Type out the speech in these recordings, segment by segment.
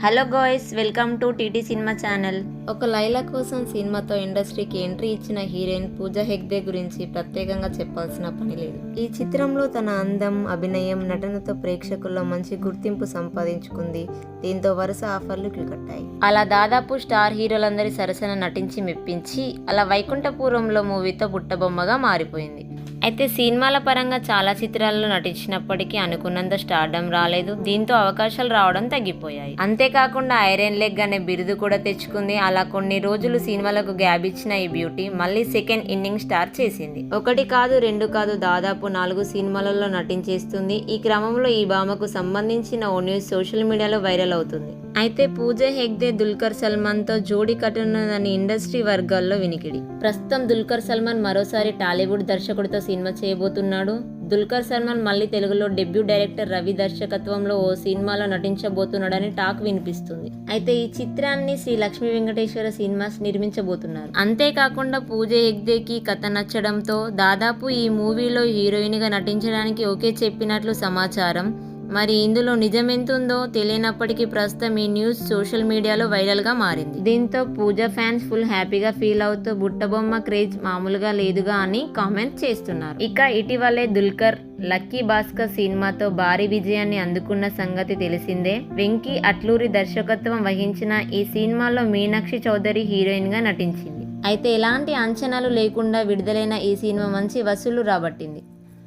Hello guys, welcome to TT cinema channel. ఒక లైలా కోసం సినిమాతో ఇండస్ట్రీకి ఎంట్రీ ఇచ్చిన హీరోయిన్ పూజా హెగ్డే గురించి ప్రత్యేకంగా చెప్పాల్సిన పని లేదు. ఈ చిత్రంలో తన అందం, అభినయం, నటనతో ప్రేక్షకుల్లో మంచి గుర్తింపు సంపాదించుకుంది. దీంతో వరుస ఆఫర్లు క్రికట్టాయి. అలా దాదాపు స్టార్ హీరోలందరి సరసన నటించి మెప్పించి అలా వైకుంఠపురంలో మూవీతో పుట్టబొమ్మగా మారిపోయింది. అయితే సినిమాల పరంగా చాలా చిత్రాల్లో నటించినప్పటికీ అనుకున్నంత స్టార్డమ్ రాలేదు. దీంతో అవకాశాలు రావడం తగ్గిపోయాయి. అంతేకాకుండా ఐరన్ లెగ్ అనే బిరుదు కూడా తెచ్చుకుంది. అలా కొన్ని రోజులు సినిమాలకు గ్యాప్ ఇచ్చిన ఈ బ్యూటీ మళ్ళీ సెకండ్ ఇన్నింగ్ స్టార్ట్ చేసింది. ఒకటి కాదు, రెండు కాదు, దాదాపు 4 సినిమాలలో నటించేస్తుంది. ఈ క్రమంలో ఈ భామకు సంబంధించిన ఓ న్యూస్ సోషల్ మీడియాలో వైరల్ అవుతుంది. అయితే పూజా హెగ్డే దుల్కర్ సల్మాన్ తో జోడీ కట్టనున్నదని ఇండస్ట్రీ వర్గాల్లో వినికిడి. ప్రస్తుతం దుల్కర్ సల్మాన్ మరోసారి టాలీవుడ్ దర్శకుడితో సినిమా చేయబోతున్నాడు. దుల్కర్ సల్మాన్ మళ్ళీ తెలుగులో డెబ్యూ డైరెక్టర్ రవి దర్శకత్వంలో ఓ సినిమాలో నటించబోతున్నాడని టాక్ వినిపిస్తుంది. అయితే ఈ చిత్రాన్ని శ్రీ లక్ష్మీ వెంకటేశ్వర సినిమాస్ నిర్మించబోతున్నారు. అంతేకాకుండా పూజా హెగ్డేకి కథ నచ్చడంతో దాదాపు ఈ మూవీలో హీరోయిన్ గా నటించడానికి ఓకే చెప్పినట్లు సమాచారం. మరి ఇందులో నిజమెంతుందో తెలియనప్పటికీ ప్రస్తుతం ఈ న్యూస్ సోషల్ మీడియాలో వైరల్ గా మారింది. దీంతో పూజా ఫ్యాన్స్ ఫుల్ హ్యాపీగా ఫీల్ అవుతూ బుట్టబొమ్మ క్రేజ్ మామూలుగా లేదుగా అని కామెంట్ చేస్తున్నారు. ఇక ఇటీవలే దుల్కర్ లక్కీ భాస్కర్ సినిమాతో భారీ విజయాన్ని అందుకున్న సంగతి తెలిసిందే. వెంకీ అట్లూరి దర్శకత్వం వహించిన ఈ సినిమాలో మీనాక్షి చౌదరి హీరోయిన్ గా నటించింది. అయితే ఎలాంటి అంచనాలు లేకుండా విడుదలైన ఈ సినిమా మంచి వసూళ్లు రాబట్టింది.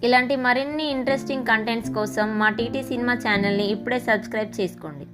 ఇలాంటి మరిన్ని ఇంట్రెస్టింగ్ కంటెంట్స్ కోసం మా టీటీ సినిమా ఛానల్ని ఇప్పుడే సబ్స్క్రైబ్ చేసుకోండి.